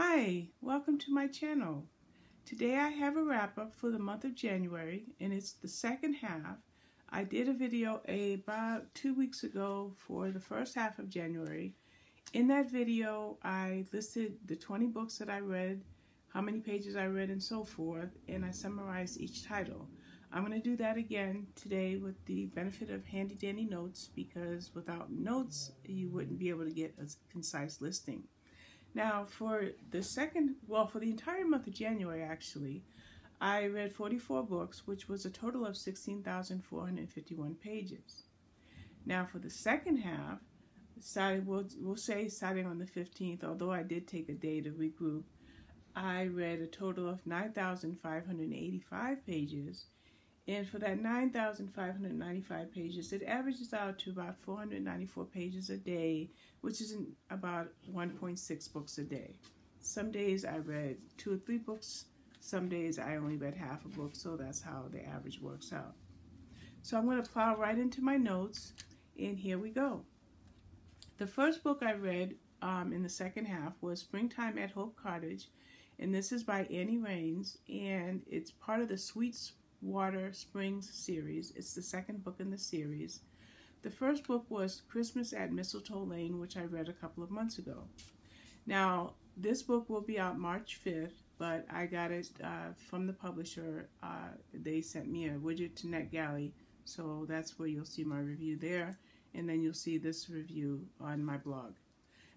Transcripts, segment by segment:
Hi, welcome to my channel. Today I have a wrap-up for the month of January, and it's the second half. I did a video about 2 weeks ago for the first half of January. In that video, I listed the 20 books that I read, how many pages I read, and so forth, and I summarized each title. I'm going to do that again today with the benefit of handy-dandy notes, because without notes, you wouldn't be able to get a concise listing. Now, for the entire month of January, actually, I read 44 books, which was a total of 16,451 pages. Now, for the second half, we'll say starting on the 15th, although I did take a day to regroup, I read a total of 9,585 pages. And for that 9,595 pages, it averages out to about 494 pages a day, which is about 1.6 books a day. Some days I read 2 or 3 books. Some days I only read half a book, so that's how the average works out. So I'm going to plow right into my notes, and here we go. The first book I read in the second half was Springtime at Hope Cottage, and this is by Annie Raines, and it's part of the Sweetwater Springs series. It's the second book in the series. The first book was Christmas at Mistletoe Lane, which I read a couple of months ago. Now, this book will be out March 5th, but I got it from the publisher. They sent me a widget to NetGalley, so that's where you'll see my review there, and then you'll see this review on my blog.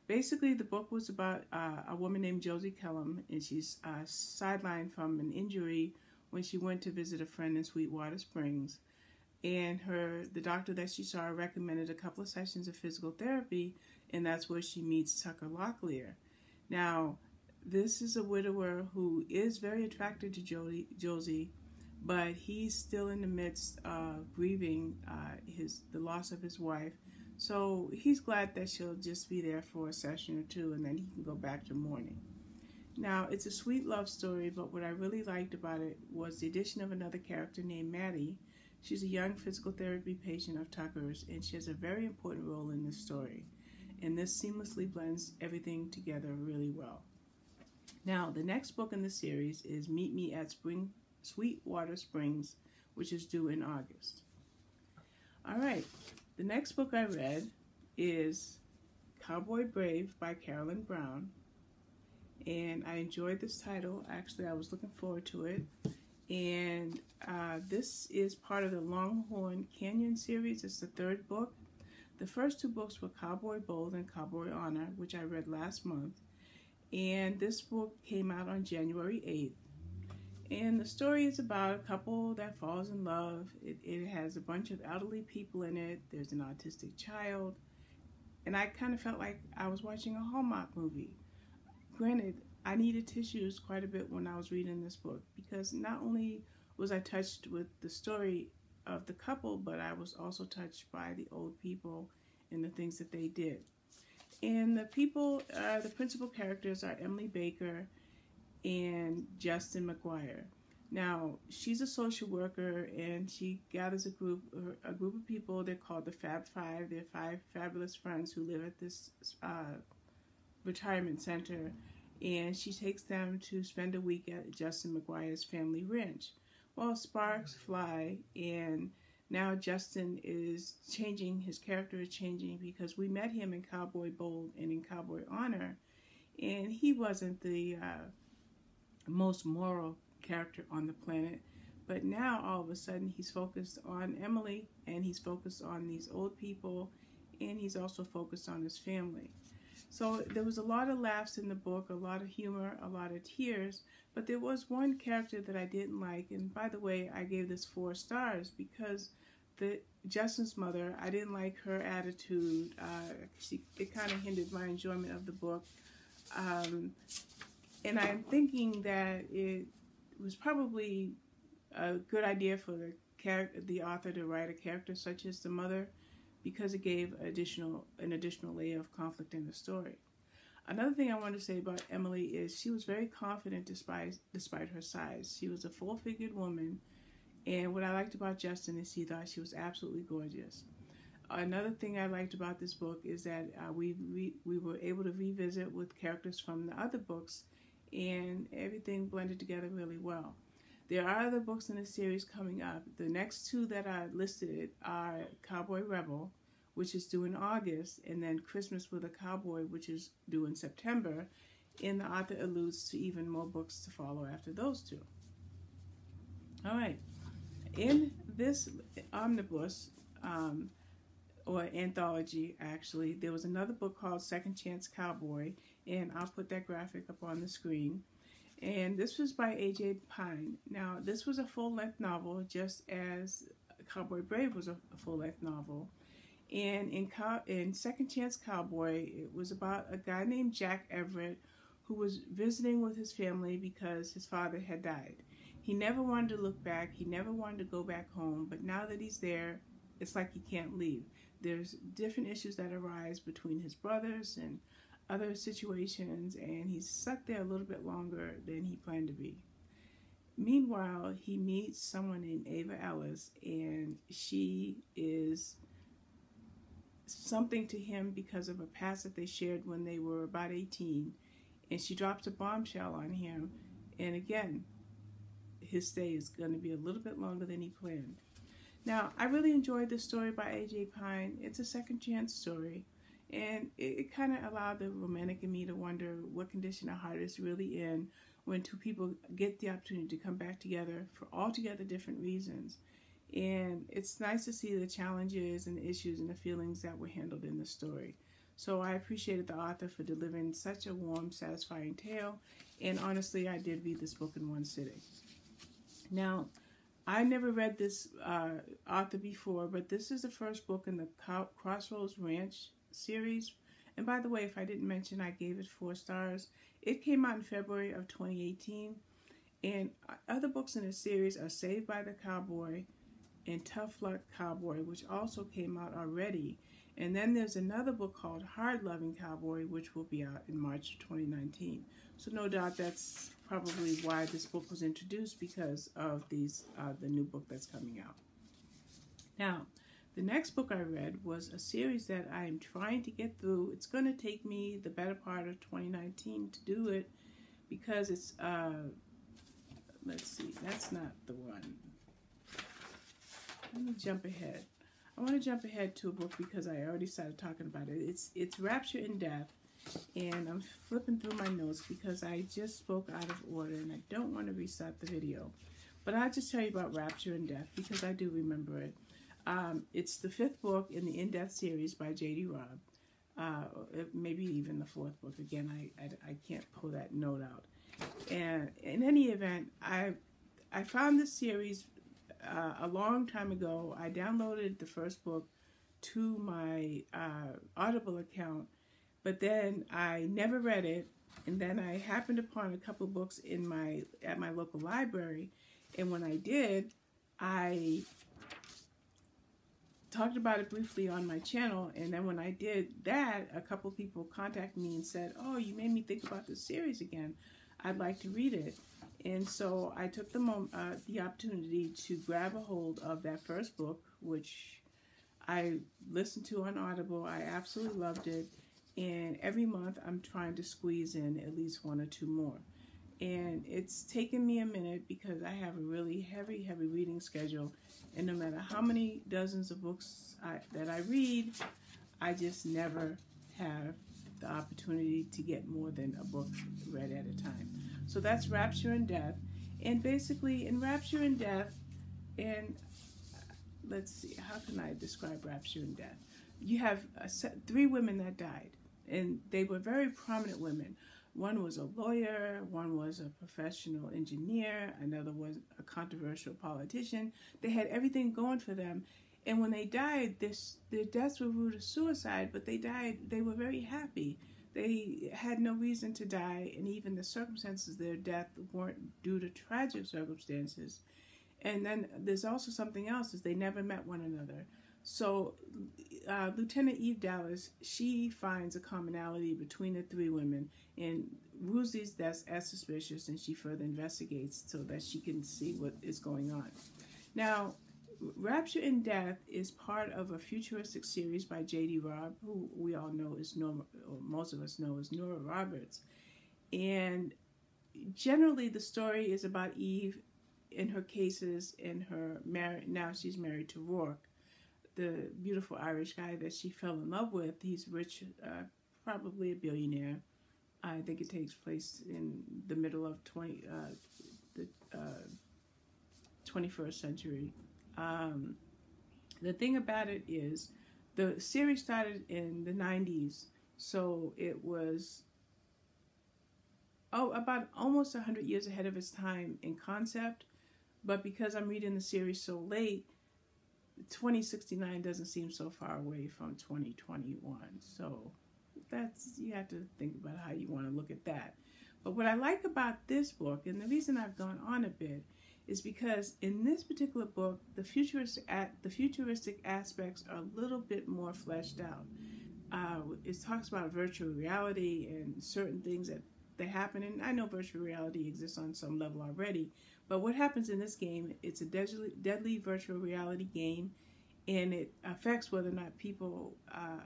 Basically, the book was about a woman named Josie Kellum, and she's sidelined from an injury when she went to visit a friend in Sweetwater Springs. And the doctor that she saw recommended a couple of sessions of physical therapy, and that's where she meets Tucker Locklear. Now, this is a widower who is very attracted to Josie, but he's still in the midst of grieving the loss of his wife. So he's glad that she'll just be there for a session or two, and then he can go back to mourning. Now, it's a sweet love story, but what I really liked about it was the addition of another character named Maddie. She's a young physical therapy patient of Tucker's, and she has a very important role in this story. And this seamlessly blends everything together really well. Now, the next book in the series is Meet Me at Sweetwater Springs, which is due in August. All right, the next book I read is Cowboy Brave by Carolyn Browne. And I enjoyed this title. Actually, I was looking forward to it. And this is part of the Longhorn Canyon series. It's the third book. The first 2 books were Cowboy Bold and Cowboy Honor, which I read last month. And this book came out on January 8th. And the story is about a couple that falls in love. It has a bunch of elderly people in it. There's an autistic child. And I kind of felt like I was watching a Hallmark movie. Granted, I needed tissues quite a bit when I was reading this book, because not only was I touched with the story of the couple, but I was also touched by the old people and the things that they did. And the principal characters are Emily Baker and Justin McGuire. Now, she's a social worker, and she gathers a group of people. They're called the Fab Five. They're 5 fabulous friends who live at this retirement center, and she takes them to spend a week at Justin McGuire's family ranch. Well, sparks fly, and now Justin is changing. His character is changing, because we met him in Cowboy Bold and in Cowboy Honor, and he wasn't the most moral character on the planet. But now, all of a sudden, he's focused on Emily, and he's focused on these old people, and he's also focused on his family. So there was a lot of laughs in the book, a lot of humor, a lot of tears, but there was one character that I didn't like. And by the way, I gave this 4 stars because Justin's mother, I didn't like her attitude. It kind of hindered my enjoyment of the book. And I'm thinking that it was probably a good idea for the author to write a character such as the mother, because it gave an additional layer of conflict in the story. Another thing I want to say about Emily is she was very confident despite her size. She was a full-figured woman, and what I liked about Justin is he thought she was absolutely gorgeous. another thing I liked about this book is that we were able to revisit with characters from the other books, and everything blended together really well. There are other books in the series coming up. The next two that are listed are Cowboy Rebel, which is due in August, and then Christmas with a Cowboy, which is due in September. And the author alludes to even more books to follow after those two. All right. In this omnibus, or anthology, actually, there was another book called Second Chance Cowboy, and I'll put that graphic up on the screen. And this was by A.J. Pine. Now, this was a full-length novel, just as Cowboy Brave was a full-length novel. And in Second Chance Cowboy, it was about a guy named Jack Everett who was visiting with his family because his father had died. He never wanted to look back. He never wanted to go back home. But now that he's there, it's like he can't leave. There's different issues that arise between his brothers and other situations, and he's stuck there a little bit longer than he planned to be. Meanwhile, he meets someone named Ava Ellis, and she is something to him because of a past that they shared when they were about 18, and she drops a bombshell on him, and again, his stay is going to be a little bit longer than he planned. Now, I really enjoyed this story by A.J. Pine. It's a second chance story, and it kind of allowed the romantic in me to wonder what condition a heart is really in when two people get the opportunity to come back together for altogether different reasons. And it's nice to see the challenges and the issues and the feelings that were handled in the story. So I appreciated the author for delivering such a warm, satisfying tale, and honestly, I did read this book in one sitting. Now, I never read this author before, but this is the first book in the Crossroads Ranch series. And by the way, if I didn't mention, I gave it 4 stars. It came out in February of 2018. And other books in the series are Saved by the Cowboy and Tough Luck Cowboy, which also came out already. And then there's another book called Hard Loving Cowboy, which will be out in March of 2019. So no doubt that's probably why this book was introduced, because of these the new book that's coming out. Now, the next book I read was a series that I'm trying to get through. It's going to take me the better part of 2019 to do it, because it's, let's see, that's not the one. Let me jump ahead. I want to jump ahead to a book because I already started talking about it. It's Rapture and Death, and I'm flipping through my notes because I just spoke out of order and I don't want to restart the video. But I'll just tell you about Rapture and Death because I do remember it. It's the 5th book in the In-Depth series by J.D. Robb. Maybe even the 4th book. Again, I can't pull that note out. And in any event, I found this series a long time ago. I downloaded the first book to my Audible account, but then I never read it. And then I happened upon a couple of books at my local library, and when I did, I talked about it briefly on my channel. And then when I did that, a couple of people contacted me and said, "Oh, you made me think about this series again. I'd like to read it." And so I took the opportunity to grab a hold of that first book, which I listened to on Audible. I absolutely loved it. And every month I'm trying to squeeze in at least 1 or 2 more. And it's taken me a minute because I have a really heavy reading schedule. And no matter how many dozens of books that I read, I just never have the opportunity to get more than a book read at a time. So that's Rapture and Death. And basically in Rapture and Death, and let's see, how can I describe Rapture and Death? You have 3 women that died, and they were very prominent women. One was a lawyer, one was a professional engineer, another was a controversial politician. They had everything going for them. And when they died, their deaths were ruled as suicide, but they were very happy. They had no reason to die, and even the circumstances of their death weren't due to tragic circumstances. And then there's also something else, is they never met one another. So Lieutenant Eve Dallas, she finds a commonality between the 3 women and rules these deaths as suspicious, and she further investigates so that she can see what is going on. Now, Rapture in Death is part of a futuristic series by J.D. Robb, who we all know is Norma, or most of us know as Nora Roberts. And generally the story is about Eve in her cases in her marriage. Now she's married to Rourke, the beautiful Irish guy that she fell in love with. He's rich, probably a billionaire. I think it takes place in the middle of the 21st century. The thing about it is the series started in the 90s, so it was about almost 100 years ahead of its time in concept, but because I'm reading the series so late, 2069 doesn't seem so far away from 2021. So that's, you have to think about how you want to look at that. But what I like about this book, and the reason I've gone on a bit, is because in this particular book, the futuristic aspects are a little bit more fleshed out. It talks about virtual reality and certain things that happen, and I know virtual reality exists on some level already, but what happens in this game, it's a deadly virtual reality game, and it affects whether or not people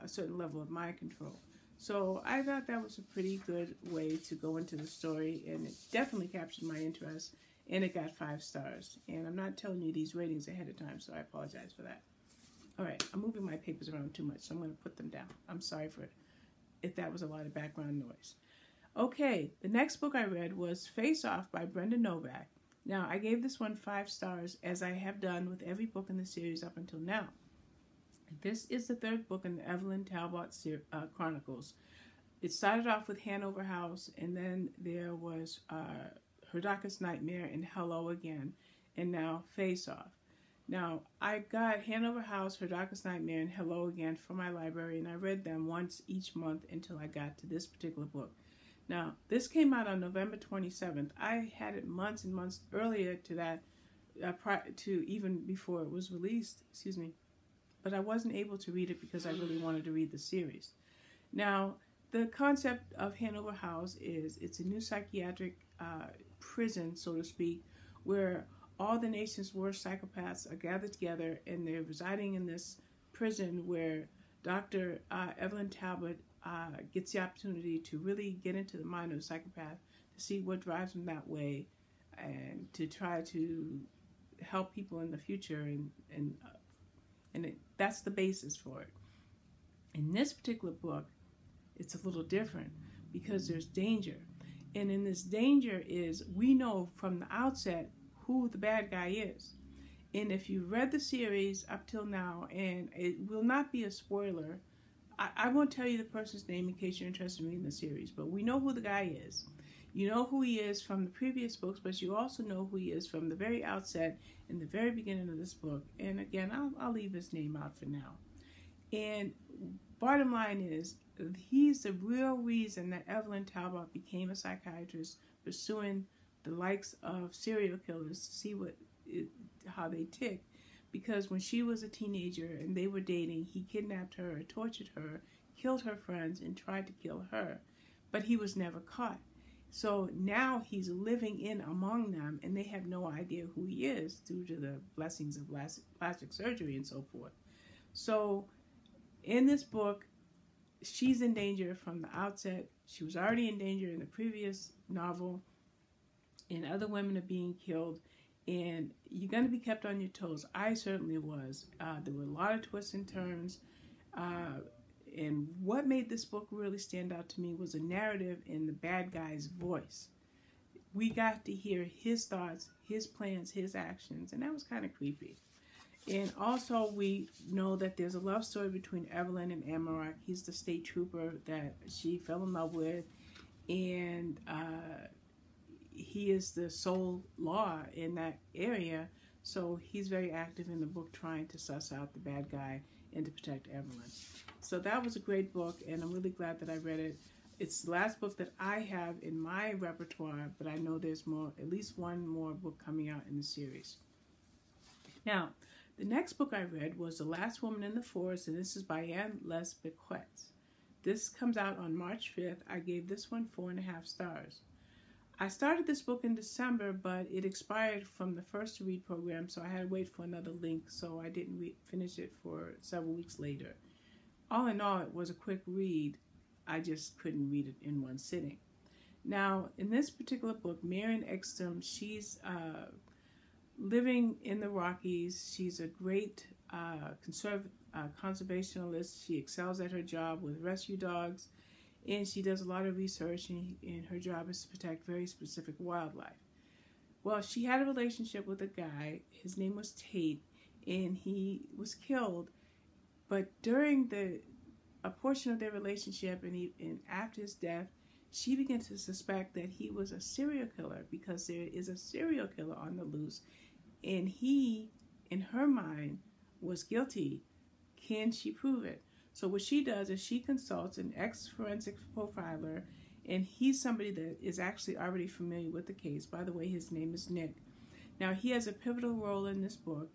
a certain level of mind control. So I thought that was a pretty good way to go into the story, and it definitely captured my interest, and it got 5 stars. And I'm not telling you these ratings ahead of time, so I apologize for that. All right, I'm moving my papers around too much, so I'm going to put them down. I'm sorry for it if that was a lot of background noise. Okay, the next book I read was Face Off by Brenda Novak. Now, I gave this one 5 stars, as I have done with every book in the series up until now. This is the 3rd book in the Evelyn Talbot Chronicles. It started off with Hanover House, and then there was Her Darkest Nightmare and Hello Again, and now Face Off. Now, I got Hanover House, Her Darkest Nightmare, and Hello Again from my library, and I read them once each month until I got to this particular book. Now, this came out on November 27th. I had it months and months earlier to that, to even before it was released, but I wasn't able to read it because I really wanted to read the series. Now, the concept of Hanover House is it's a new psychiatric prison, so to speak, where all the nation's worst psychopaths are gathered together, and they're residing in this prison where Dr. Evelyn Talbot gets the opportunity to really get into the mind of a psychopath, to see what drives them that way, and to try to help people in the future, and that's the basis for it. In this particular book, it's a little different because there's danger, and in this danger is, we know from the outset who the bad guy is. And if you read the series up till now, and it will not be a spoiler, I won't tell you the person's name in case you're interested in reading the series, but we know who the guy is. You know who he is from the previous books, but you also know who he is from the very outset, in the very beginning of this book. And again, I'll leave his name out for now. And bottom line is, he's the real reason that Evelyn Talbot became a psychiatrist, pursuing the likes of serial killers to see how they tick. Because when she was a teenager and they were dating, he kidnapped her, tortured her, killed her friends, and tried to kill her. But he was never caught. So now he's living in among them, and they have no idea who he is due to the blessings of plastic surgery and so forth. So in this book, she's in danger from the outset. She was already in danger in the previous novel, and other women are being killed. And you're going to be kept on your toes. I certainly was. There were a lot of twists and turns. And what made this book really stand out to me was a narrative in the bad guy's voice. We got to hear his thoughts, his plans, his actions, and that was kind of creepy. And also we know that there's a love story between Evelyn and Amarok. He's the state trooper that she fell in love with. And he is the sole law in that area, so he's very active in the book trying to suss out the bad guy and to protect Evelyn. So that was a great book, and I'm really glad that I read it. It's the last book that I have in my repertoire, but I know there's more, at least one more book coming out in the series. Now, the next book I read was The Last Woman in the Forest, and this is by Diane Becquets. This comes out on March 5th. I gave this one 4.5 stars. I started this book in December, but it expired from the first to read program, so I had to wait for another link, so I didn't finish it for several weeks later. All in all, it was a quick read. I just couldn't read it in one sitting. Now, in this particular book, Marion Ekstrom, she's living in the Rockies. She's a great conservationalist. She excels at her job with rescue dogs, and she does a lot of research, and her job is to protect very specific wildlife. Well, she had a relationship with a guy. His name was Tate, and he was killed. But during a portion of their relationship, and after his death, she began to suspect that he was a serial killer, because there is a serial killer on the loose, and he, in her mind, was guilty. Can she prove it? So what she does is she consults an ex-forensic profiler, and he's somebody that is actually already familiar with the case. By the way, his name is Nick. Now, he has a pivotal role in this book,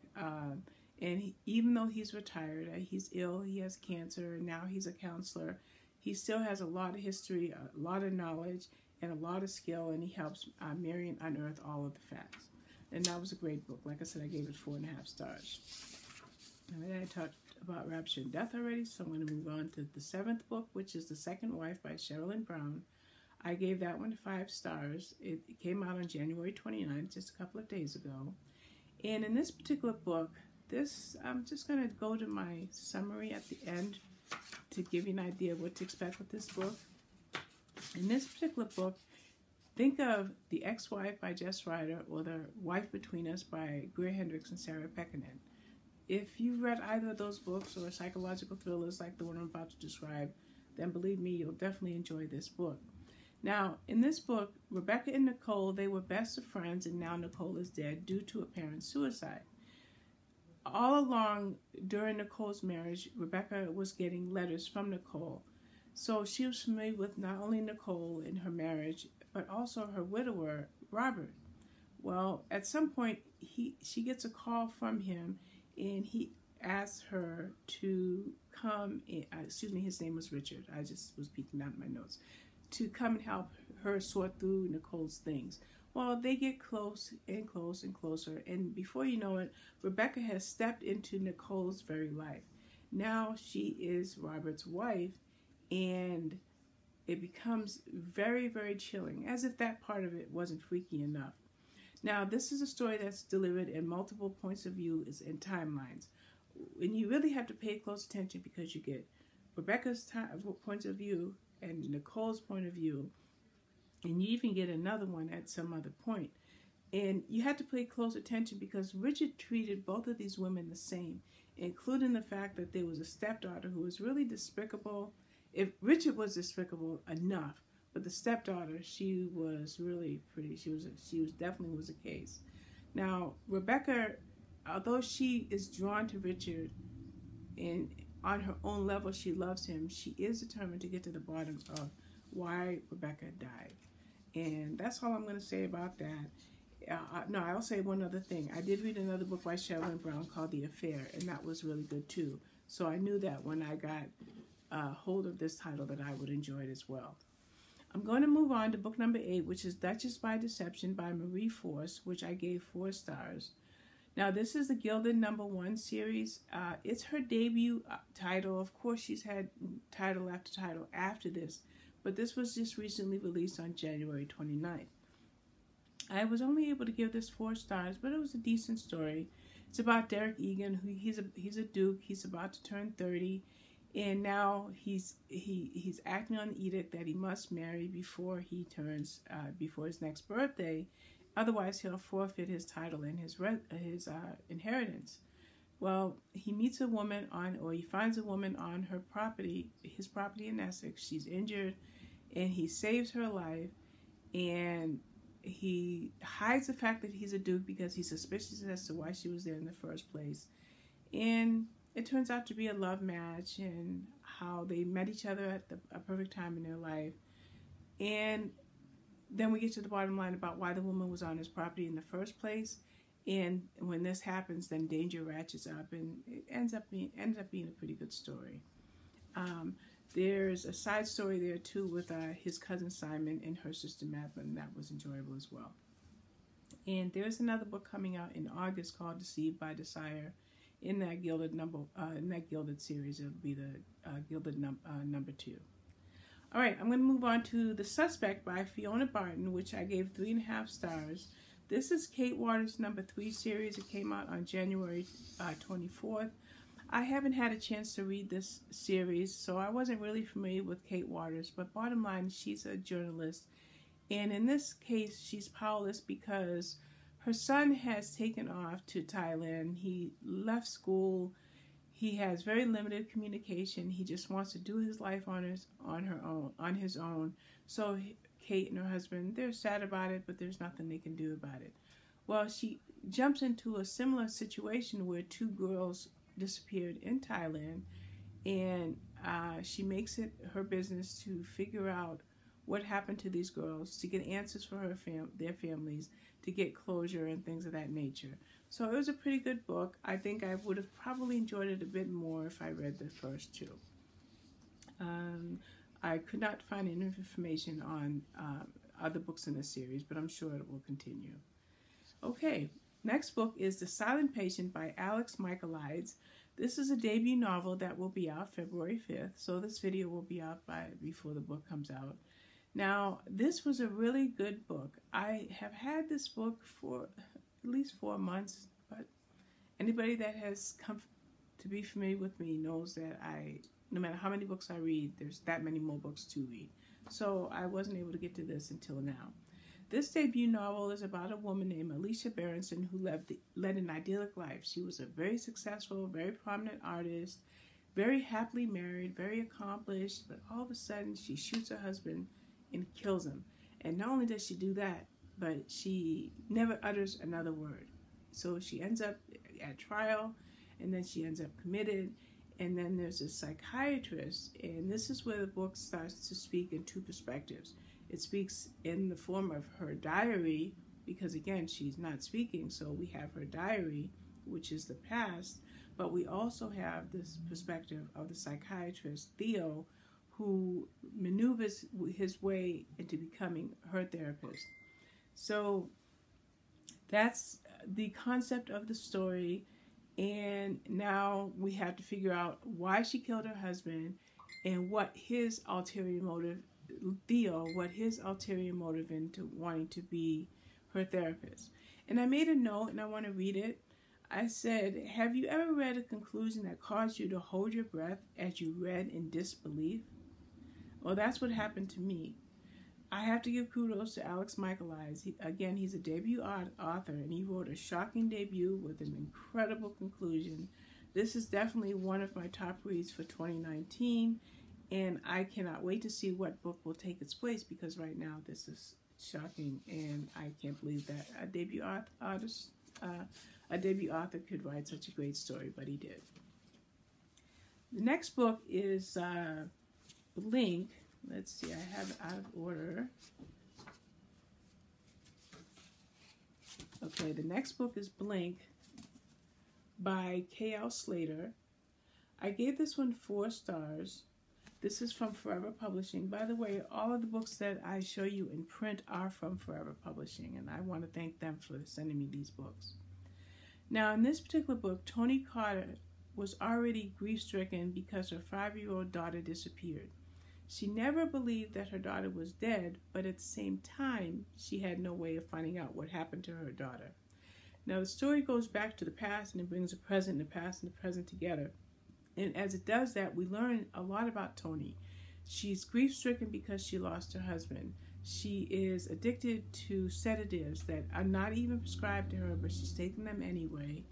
and even though he's retired, he's ill, he has cancer, and now he's a counselor, he still has a lot of history, a lot of knowledge, and a lot of skill, and he helps Marion unearth all of the facts. And that was a great book. Like I said, I gave it 4.5 stars. And I talked about Rapture and Death already, so I'm going to move on to the 7th book, which is The Second Wife by Sheryl and Browne. I gave that one 5 stars. It came out on January 29th, just a couple of days ago. And in this particular book, I'm just going to go to my summary at the end to give you an idea of what to expect with this book. In this particular book, think of The Ex-Wife by Jess Rider or The Wife Between Us by Greer Hendricks and Sarah Pekkanen. If you've read either of those books or psychological thrillers like the one I'm about to describe, then believe me, you'll definitely enjoy this book. Now, in this book, Rebecca and Nicole, they were best of friends, and now Nicole is dead due to a parent's suicide. All along during Nicole's marriage, Rebecca was getting letters from Nicole. So she was familiar with not only Nicole in her marriage, but also her widower, Robert. Well, at some point, she gets a call from him, and he asks her to come, his name was Richard. I just was peeking out my notes. To come and help her sort through Nicole's things. Well, they get close and close and closer, and before you know it, Rebecca has stepped into Nicole's very life. Now she is Robert's wife, and it becomes very, very chilling, as if that part of it wasn't freaky enough. Now, this is a story that's delivered in multiple points of view and timelines, and you really have to pay close attention because you get Rebecca's point of view and Nicole's point of view, and you even get another one at some other point. And you had to pay close attention because Richard treated both of these women the same, including the fact that there was a stepdaughter who was really despicable. If Richard was despicable enough, but the stepdaughter, she was really pretty. She definitely was a case. Now, Rebecca, although she is drawn to Richard, and on her own level she loves him, she is determined to get to the bottom of why Rebecca died. And that's all I'm going to say about that. No, I'll say one other thing. I did read another book by Sheryl and Browne called The Affair, and that was really good too. So I knew that when I got hold of this title that I would enjoy it as well. I'm going to move on to book number 8, which is Duchess by Deception by Marie Force, which I gave 4 stars. Now, this is the Gilded #1 series. It's her debut title. Of course, she's had title after title after this, but this was just recently released on January 29th. I was only able to give this 4 stars, but it was a decent story. It's about Derek Egan, who he's a duke. He's about to turn 30, and now he's acting on the edict that he must marry before he turns before his next birthday. Otherwise, he'll forfeit his title and his inheritance. Well, he meets a woman he finds a woman on her property, his property in Essex. She's injured, and he saves her life, and he hides the fact that he's a duke because he's suspicious as to why she was there in the first place. And it turns out to be a love match, and how they met each other at a perfect time in their life. And then we get to the bottom line about why the woman was on his property in the first place. And when this happens, then danger ratchets up, and it ends up being a pretty good story. There's a side story there too with his cousin Simon and her sister Madeline. That was enjoyable as well. And there's another book coming out in August called Deceived by Desire. In that Gilded series, it'll be the Gilded number 2. All right, I'm going to move on to The Suspect by Fiona Barton, which I gave 3.5 stars. This is Kate Waters' number 3 series. It came out on January 24th. I haven't had a chance to read this series, so I wasn't really familiar with Kate Waters, but bottom line, she's a journalist. And in this case, she's powerless because her son has taken off to Thailand. He left school. He has very limited communication. He just wants to do his life on his own. So Kate and her husband, they're sad about it, but there's nothing they can do about it. Well, she jumps into a similar situation where 2 girls disappeared in Thailand, and she makes it her business to figure out what happened to these girls, to get answers for their families, to get closure and things of that nature. So it was a pretty good book. I think I would have probably enjoyed it a bit more if I read the first 2. I could not find any information on other books in the series, but I'm sure it will continue. Okay, next book is The Silent Patient by Alex Michaelides. This is a debut novel that will be out February 5th, so this video will be out before the book comes out. Now, this was a really good book. I have had this book for at least 4 months, but anybody that has come to be familiar with me knows that no matter how many books I read, there's that many more books to read. So I wasn't able to get to this until now. This debut novel is about a woman named Alicia Berenson who led an idyllic life. She was a very successful, very prominent artist, very happily married, very accomplished, but all of a sudden she shoots her husband and kills him. And not only does she do that, but she never utters another word. So she ends up at trial, and then she ends up committed, and then there's a psychiatrist, and this is where the book starts to speak in 2 perspectives. It speaks in the form of her diary, because again, she's not speaking, so we have her diary, which is the past, but we also have this perspective of the psychiatrist, Theo, who maneuvers his way into becoming her therapist. So that's the concept of the story, and now we have to figure out why she killed her husband and what his ulterior motive, Theo, what his ulterior motive into wanting to be her therapist. And I made a note, and I want to read it. I said, have you ever read a conclusion that caused you to hold your breath as you read in disbelief? Well, that's what happened to me. I have to give kudos to Alex Michaelides. Again, he's a debut author, and he wrote a shocking debut with an incredible conclusion. This is definitely one of my top reads for 2019, and I cannot wait to see what book will take its place, because right now this is shocking, and I can't believe that a debut author could write such a great story, but he did. The next book is Blink. Let's see, I have it out of order. Okay, the next book is Blink by K.L. Slater. I gave this one 4 stars. This is from Forever Publishing. By the way, all of the books that I show you in print are from Forever Publishing, and I want to thank them for sending me these books. Now, in this particular book, Toni Carter was already grief-stricken because her 5-year-old daughter disappeared. She never believed that her daughter was dead, but at the same time, she had no way of finding out what happened to her daughter. Now, the story goes back to the past, and it brings the present and the past and the present together. And as it does that, we learn a lot about Toni. She's grief-stricken because she lost her husband. She is addicted to sedatives that are not even prescribed to her, but she's taking them anyway.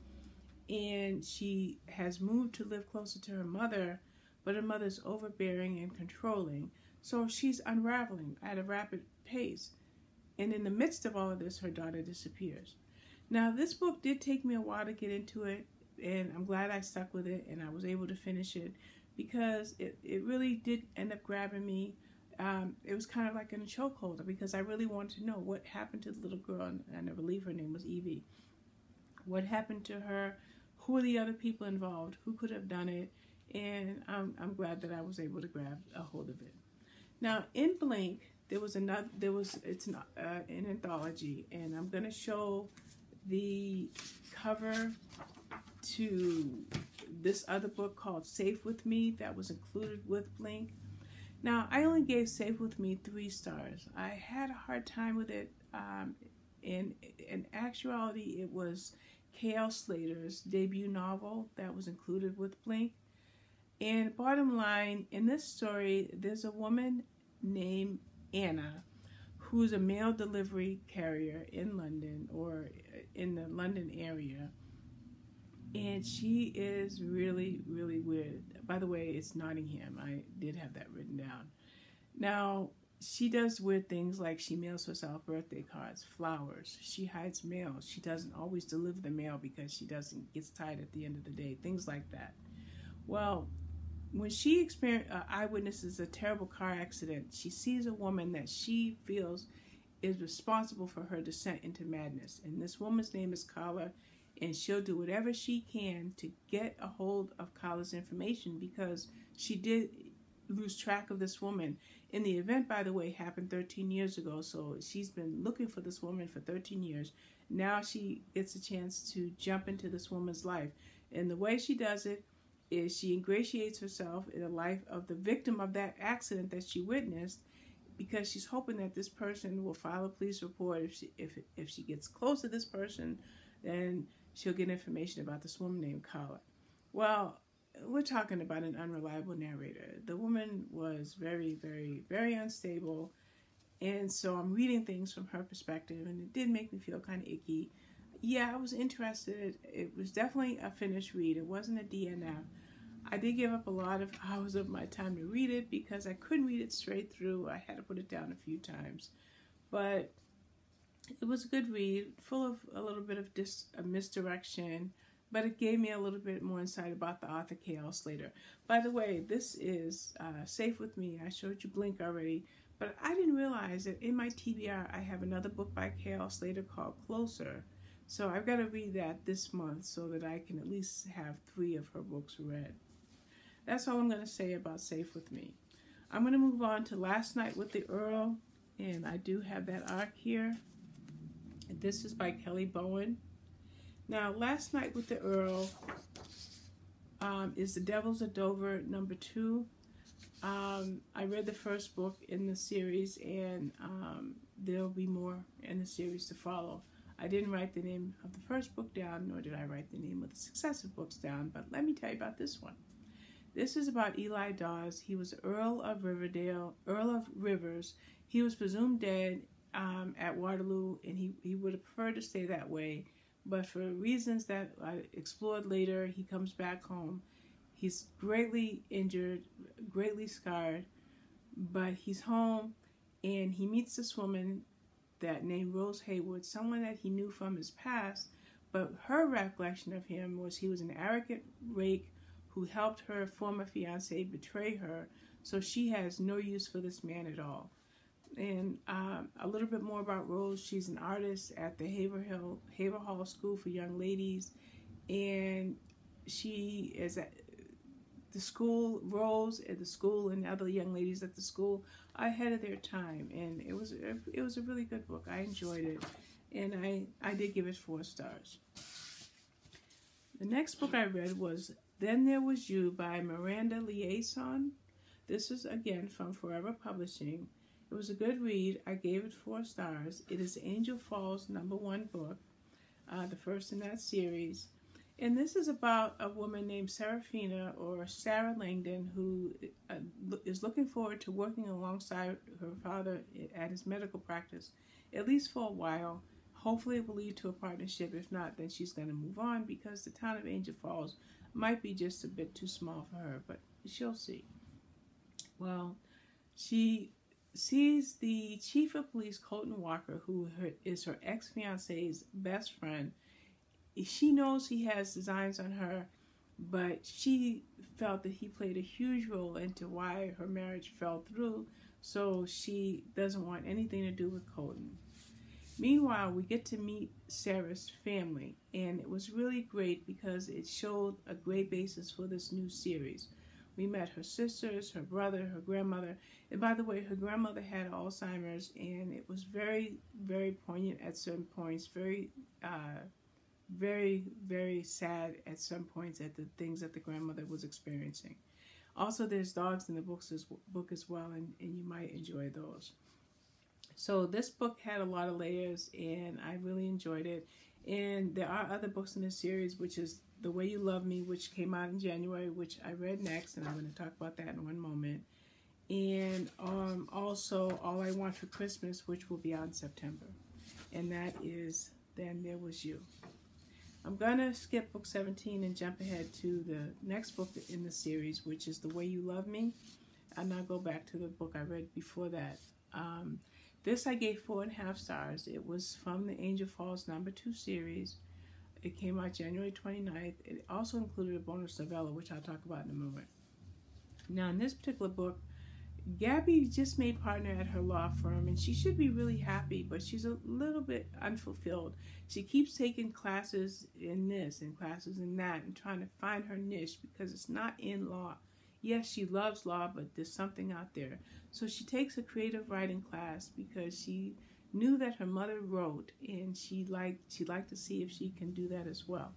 And she has moved to live closer to her mother, but her mother's overbearing and controlling. So she's unraveling at a rapid pace. And in the midst of all of this, her daughter disappears. Now, this book did take me a while to get into it, and I'm glad I stuck with it and I was able to finish it, because it really did end up grabbing me. It was kind of like in a chokehold, because I really wanted to know what happened to the little girl, and I believe her name was Evie. What happened to her? Who are the other people involved? Who could have done it? and I'm glad that I was able to grab a hold of it. Now, in Blink, it's an anthology, and I'm going to show the cover to this other book called Safe With Me that was included with Blink. Now, I only gave Safe With Me 3 stars. I had a hard time with it. In actuality, it was K.L. Slater's debut novel that was included with Blink. And bottom line, in this story, there's a woman named Anna who's a mail delivery carrier in London, or in the London area. And she is really, really weird. By the way, it's Nottingham. I did have that written down. Now, she does weird things like she mails herself birthday cards, flowers. She hides mail. She doesn't always deliver the mail because she gets tired at the end of the day. Things like that. Well, when she eyewitnesses a terrible car accident, she sees a woman that she feels is responsible for her descent into madness. And this woman's name is Carla, and she'll do whatever she can to get a hold of Carla's information, because she did lose track of this woman. And the event, by the way, happened 13 years ago, so she's been looking for this woman for 13 years. Now she gets a chance to jump into this woman's life. And the way she does it is she ingratiates herself in the life of the victim of that accident that she witnessed, because she's hoping that this person will file a police report. If she gets close to this person, then she'll get information about this woman named Carla. Well, we're talking about an unreliable narrator. The woman was very, very, very unstable, and so I'm reading things from her perspective, and it did make me feel kind of icky. Yeah, I was interested. It was definitely a finished read. It wasn't a DNF. I did give up a lot of hours of my time to read it because I couldn't read it straight through. I had to put it down a few times. But it was a good read, full of a little bit of misdirection, but it gave me a little bit more insight about the author K.L. Slater. By the way, this is Safe With Me. I showed you Blink already, but I didn't realize that in my TBR I have another book by K.L. Slater called Closer. So I've got to read that this month so that I can at least have 3 of her books read. That's all I'm going to say about Safe With Me. I'm going to move on to Last Night with the Earl, and I do have that arc here. This is by Kelly Bowen. Now, Last Night with the Earl is The Devils of Dover #2. I read the first book in the series, and there'll be more in the series to follow. I didn't write the name of the first book down, nor did I write the name of the successive books down, but let me tell you about this one. This is about Eli Dawes. He was Earl of Rivers. He was presumed dead at Waterloo, and he would have preferred to stay that way, but for reasons that I explored later, he comes back home. He's greatly injured, greatly scarred, but he's home, and he meets this woman named Rose Haywood, someone that he knew from his past, but her recollection of him was he was an arrogant rake who helped her former fiance betray her, so she has no use for this man at all. And a little bit more about Rose. She's an artist at the Haverhall School for Young Ladies, and she is at the school. Rose at the school and other young ladies at the school are ahead of their time, and it was a really good book. I enjoyed it, and I did give it 4 stars. The next book I read was Then There Was You by Miranda Liasson. This is again from Forever Publishing. It was a good read. I gave it 4 stars. It is Angel Falls #1 book, the first in that series. And this is about a woman named Serafina, or Sarah Langdon, who is looking forward to working alongside her father at his medical practice, at least for a while. Hopefully it will lead to a partnership. If not, then she's going to move on, because the town of Angel Falls might be just a bit too small for her, but she'll see. Well, she sees the chief of police, Colton Walker, who is her ex-fiance's best friend. She knows he has designs on her, but she felt that he played a huge role into why her marriage fell through, so she doesn't want anything to do with Colton. Meanwhile, we get to meet Sarah's family, and it was really great because it showed a great basis for this new series. We met her sisters, her brother, her grandmother. And by the way, her grandmother had Alzheimer's, and it was very, very poignant at certain points. Very, very sad at some points at the things that the grandmother was experiencing. Also, there's dogs in the book as well, and you might enjoy those. So this book had a lot of layers, and I really enjoyed it. And there are other books in this series, which is The Way You Love Me, which came out in January, which I read next, and I'm going to talk about that in one moment. And also All I Want for Christmas, which will be out in September. And that is Then There Was You. I'm going to skip book 17 and jump ahead to the next book in the series, which is The Way You Love Me. And I'll go back to the book I read before that. This I gave 4.5 stars. It was from the Angel Falls #2 series. It came out January 29th. It also included a bonus novella, which I'll talk about in a moment. Now, in this particular book, Gabby just made partner at her law firm, and she should be really happy, but she's a little bit unfulfilled. She keeps taking classes in this and classes in that and trying to find her niche because it's not in law. Yes, she loves law, but there's something out there. So she takes a creative writing class because she knew that her mother wrote, and she'd like to see if she can do that as well.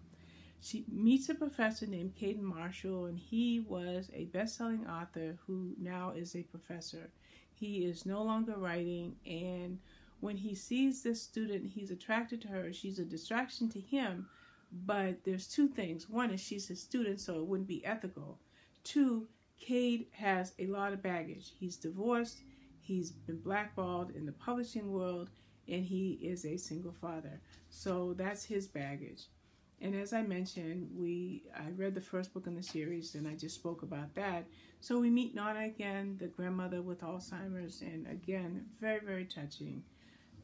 She meets a professor named Caden Marshall, and he was a best-selling author who now is a professor. He is no longer writing, and when he sees this student, he's attracted to her. She's a distraction to him, but there's two things. One is she's his student, so it wouldn't be ethical. Two, Cade has a lot of baggage. He's divorced, he's been blackballed in the publishing world, and he is a single father. So that's his baggage. And as I mentioned, I read the first book in the series, and I just spoke about that. So we meet Nana again, the grandmother with Alzheimer's, and again, very, very touching.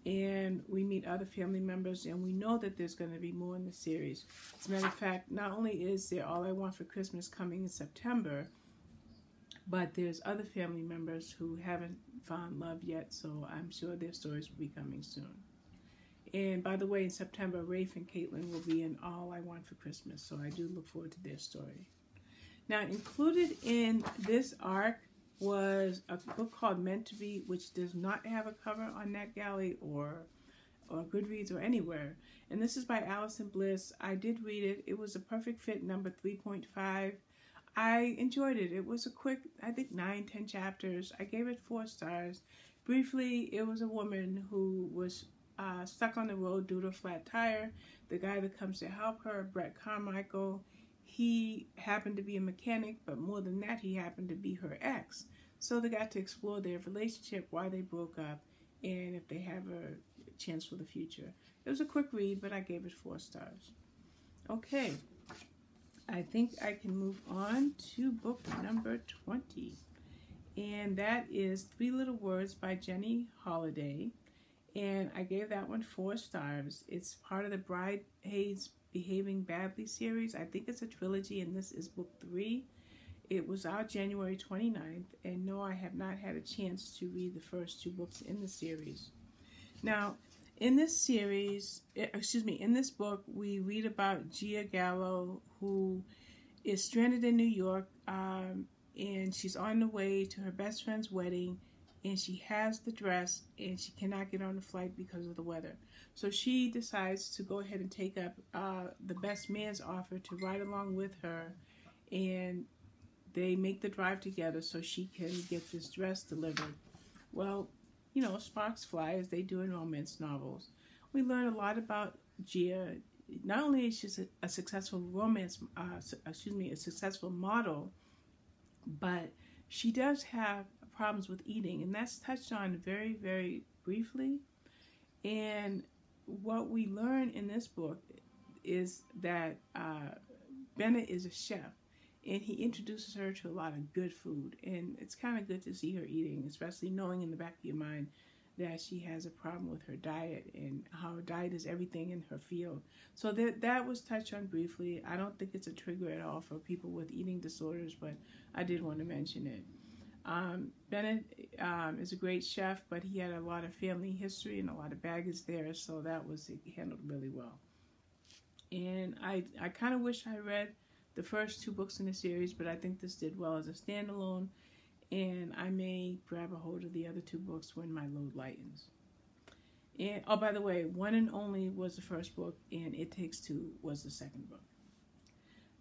And we meet other family members, and we know that there's going to be more in the series. As a matter of fact, not only is there All I Want for Christmas coming in September, but there's other family members who haven't found love yet, so I'm sure their stories will be coming soon. And by the way, in September, Rafe and Caitlin will be in All I Want for Christmas, so I do look forward to their story. Now, included in this arc was a book called Meant to Be, which does not have a cover on NetGalley or Goodreads or anywhere. And this is by Allison Bliss. I did read it. It was a perfect fit, number 3.5. I enjoyed it. It was a quick, I think 9-10 chapters. I gave it 4 stars. Briefly, it was a woman who was stuck on the road due to a flat tire. The guy that comes to help her, Brett Carmichael, he happened to be a mechanic, but more than that, he happened to be her ex. So they got to explore their relationship, why they broke up, and if they have a chance for the future. It was a quick read, but I gave it 4 stars. Okay, I think I can move on to book number 20. And that is 3 Little Words by Jenny Holiday. And I gave that one 4 stars. It's part of the Bridesmaids Behaving Badly series. I think it's a trilogy, and this is book 3. It was out January 29th, and no, I have not had a chance to read the first 2 books in the series. Now, in this series, in this book, we read about Gia Gallo, who is stranded in New York, and she's on the way to her best friend's wedding, and she has the dress, and she cannot get on the flight because of the weather. So she decides to go ahead and take up the best man's offer to ride along with her, and they make the drive together so she can get this dress delivered. Well, you know, sparks fly as they do in romance novels. We learn a lot about Gia. Not only is she a successful a successful model, but she does have problems with eating, and that's touched on very, very briefly. And what we learn in this book is that Bennett is a chef, and he introduces her to a lot of good food, and it's kind of good to see her eating, especially knowing in the back of your mind that she has a problem with her diet and how her diet is everything in her field. So that was touched on briefly. I don't think it's a trigger at all for people with eating disorders, but I did want to mention it. Bennett is a great chef, but he had a lot of family history and a lot of baggage there, so that was handled really well. And I kind of wish I read the first 2 books in the series, but I think this did well as a standalone, and I may grab a hold of the other 2 books when my load lightens. And, oh, by the way, One and Only was the first book, and It Takes Two was the second book.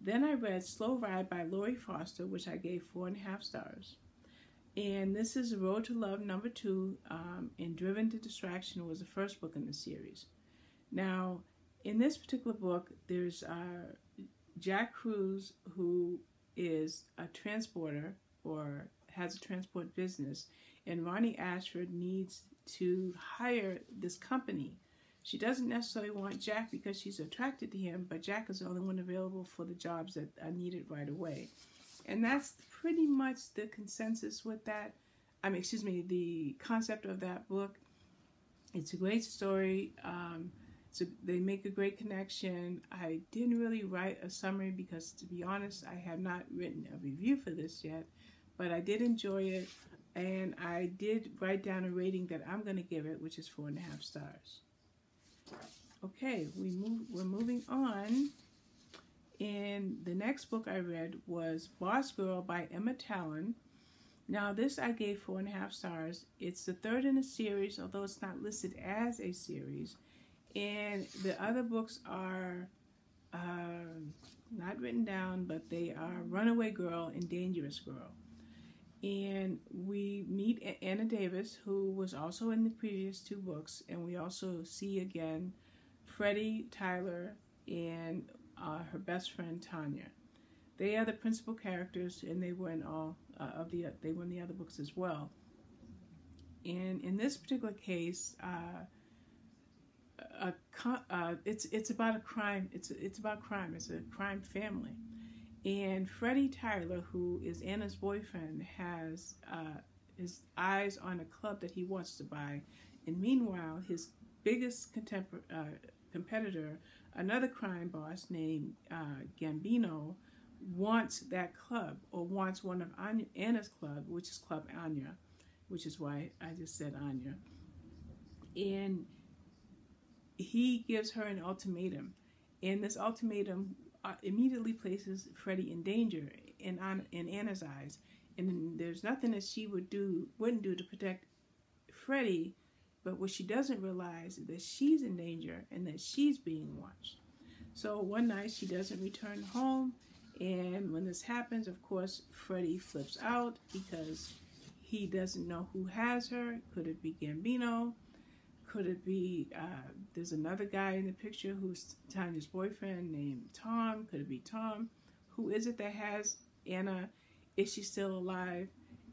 Then I read Slow Ride by Lori Foster, which I gave 4.5 stars. And this is Road to Love #2, and Driven to Distraction was the first book in the series. Now, in this particular book, there's Jack Cruz, who is a transporter or has a transport business, and Ronnie Ashford needs to hire this company. She doesn't necessarily want Jack because she's attracted to him, but Jack is the only one available for the jobs that are needed right away. And that's pretty much the consensus with that. The concept of that book. It's a great story. So they make a great connection. I didn't really write a summary because, to be honest, I have not written a review for this yet, but I did enjoy it, and I did write down a rating that I'm going to give it, which is 4.5 stars. Okay, we're moving on, and the next book I read was Boss Girl by Emma Talon. Now, this I gave 4.5 stars. It's the third in a series, although it's not listed as a series. And the other books are not written down, but they are Runaway Girl and Dangerous Girl. And we meet Anna Davis, who was also in the previous 2 books, and we also see again Freddie, Tyler, and her best friend Tanya. They are the principal characters, and they were in all they were in the other books as well. And in this particular case, it's about a crime. It's about crime. It's a crime family, and Freddie Tyler, who is Anna's boyfriend, has his eyes on a club that he wants to buy, and meanwhile, his biggest competitor, another crime boss named Gambino, wants that club, or wants one of Anna's club, which is Club Anya, which is why I just said Anya, and he gives her an ultimatum, and this ultimatum immediately places Freddie in danger in Anna's eyes, and there's nothing that she wouldn't do to protect Freddie, but what she doesn't realize is that she's in danger and that she's being watched. So one night she doesn't return home, and when this happens, of course, Freddie flips out because he doesn't know who has her. Could it be Gambino? Could it be, there's another guy in the picture who's Tanya's boyfriend named Tom. Could it be Tom? Who is it that has Anna? Is she still alive?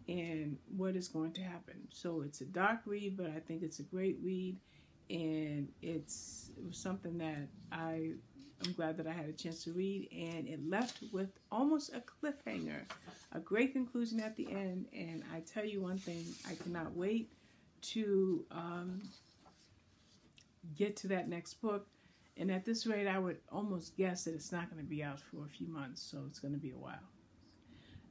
And what is going to happen? So it's a dark read, but I think it's a great read. And it was something that I'm glad that I had a chance to read. And it left with almost a cliffhanger, a great conclusion at the end. And I tell you one thing, I cannot wait to get to that next book, and at this rate I would almost guess that it's not going to be out for a few months, so it's going to be a while.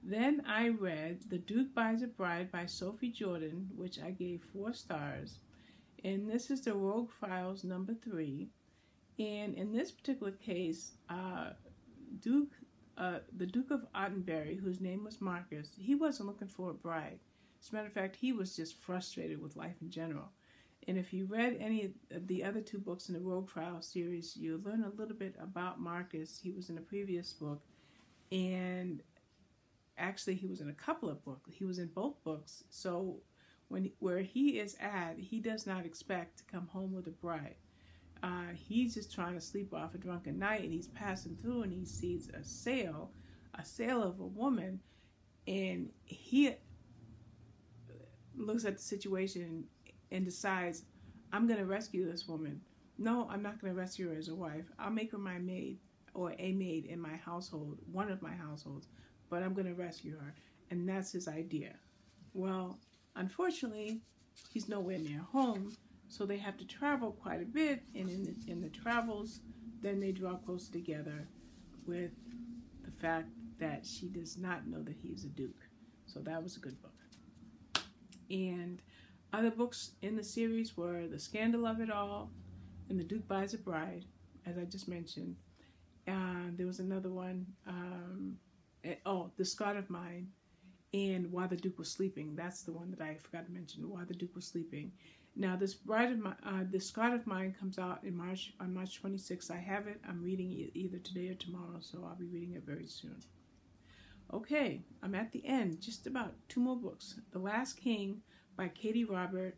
Then I read The Duke Buys a Bride by Sophie Jordan, which I gave 4 stars, and this is the Rogue Files #3, and in this particular case, the Duke of Ottenbury, whose name was Marcus, he wasn't looking for a bride. As a matter of fact, he was just frustrated with life in general. And if you read any of the other 2 books in the Rogue Files series, you'll learn a little bit about Marcus. He was in a previous book, and actually he was in a couple of books. He was in both books. So where he is at, he does not expect to come home with a bride. He's just trying to sleep off a drunken night, and he's passing through, and he sees a sale of a woman, and he looks at the situation and decides, I'm going to rescue this woman. No, I'm not going to rescue her as a wife. I'll make her my maid, or a maid in my household, one of my households, but I'm going to rescue her. And that's his idea. Well, unfortunately, he's nowhere near home, so they have to travel quite a bit, and in the travels, then they draw closer together with the fact that she does not know that he's a duke. So that was a good book. And other books in the series were The Scandal of It All and The Duke Buys a Bride, as I just mentioned. There was another one. Oh, The Scott of Mine, and While the Duke Was Sleeping. That's the one that I forgot to mention. While the Duke Was Sleeping. Now, this Scott of Mine comes out in on March 26th. I have it. I'm reading it either today or tomorrow, so I'll be reading it very soon. Okay, I'm at the end. Just about 2 more books. The Last King by Katie Robert,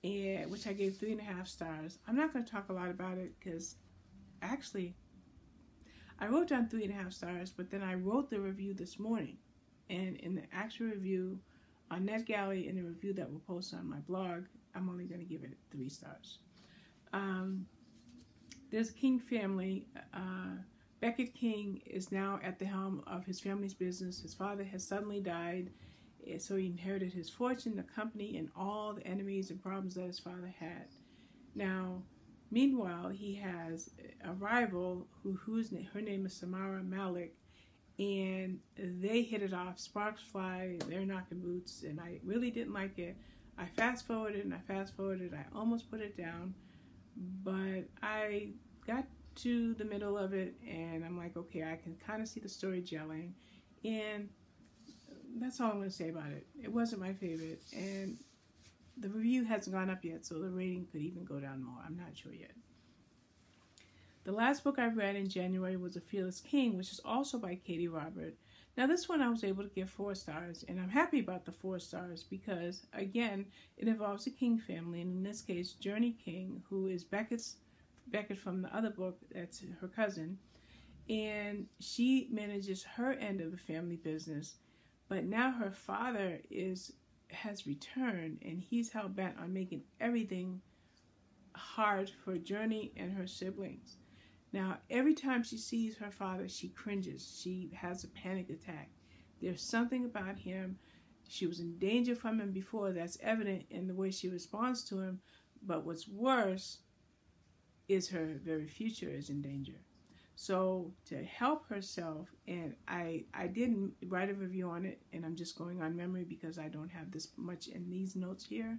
which I gave 3.5 stars. I'm not going to talk a lot about it because actually I wrote down 3.5 stars, but then I wrote the review this morning. And in the actual review on NetGalley and the review that we'll post on my blog, I'm only going to give it 3 stars. There's a King family. Becquets King is now at the helm of his family's business. His father has suddenly died, so he inherited his fortune, the company, and all the enemies and problems that his father had. Now, meanwhile, he has a rival her name is Samara Malik, and they hit it off. Sparks fly, they're knocking boots, and I really didn't like it. I fast-forwarded and I fast-forwarded. I almost put it down, but I got to the middle of it, and I'm like, okay, I can kind of see the story gelling, and that's all I'm going to say about it. It wasn't my favorite, and the review hasn't gone up yet, so the rating could even go down more. I'm not sure yet. The last book I read in January was A Fearless King, which is also by Katie Robert. Now, this one I was able to give 4 stars, and I'm happy about the 4 stars because, again, it involves a King family, and in this case, Journey King, who is Beckett from the other book, that's her cousin, and she manages her end of the family business, but now her father has returned, and he's hell-bent on making everything hard for Journey and her siblings. Now, every time she sees her father, she cringes. She has a panic attack. There's something about him. She was in danger from him before. That's evident in the way she responds to him. But what's worse is her very future is in danger. So to help herself, and I didn't write a review on it, and I'm just going on memory because I don't have this much in these notes here,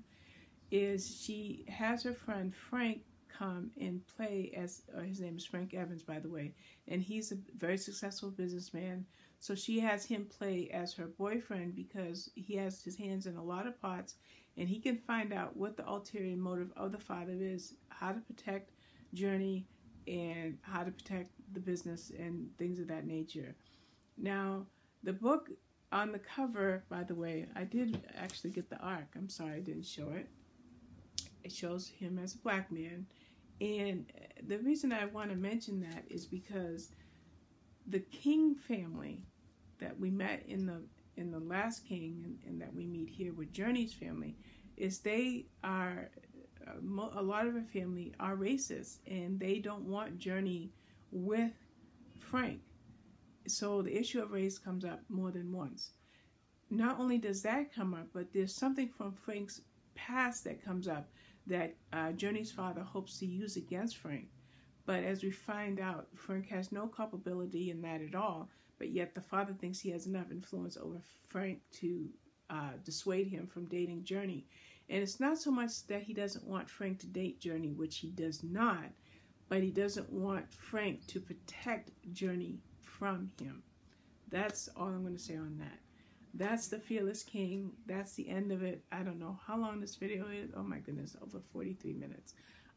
is she has her friend Frank come and play as, his name is Frank Evans, by the way, and he's a very successful businessman. So she has him play as her boyfriend because he has his hands in a lot of pots, and he can find out what the ulterior motive of the father is, how to protect Journey, and how to protect the business and things of that nature. Now, the book on the cover, by the way, I did actually get the arc. I'm sorry I didn't show it. It shows him as a black man. And the reason I want to mention that is because the King family that we met in the Last King and that we meet here with Journey's family is they are, a lot of her family are racist, and they don't want Journey with Frank. So the issue of race comes up more than once. Not only does that come up, but there's something from Frank's past that comes up that Journey's father hopes to use against Frank. But as we find out, Frank has no culpability in that at all, but yet the father thinks he has enough influence over Frank to dissuade him from dating Journey. And it's not so much that he doesn't want Frank to date Journey, which he does not, but he doesn't want Frank to protect Journey from him. That's all I'm going to say on that. That's The Fearless King. That's the end of it. I don't know how long this video is. Oh my goodness, over 43 minutes.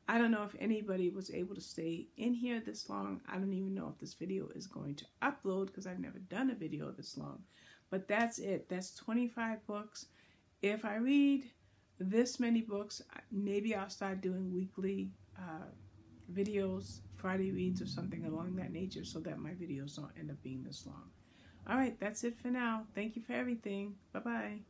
I don't know if anybody was able to stay in here this long. I don't even know if this video is going to upload because I've never done a video this long. But that's it. That's 25 books. If I read this many books, maybe I'll start doing weekly videos, Friday reads or something along that nature so that my videos don't end up being this long. All right, that's it for now. Thank you for everything. Bye-bye.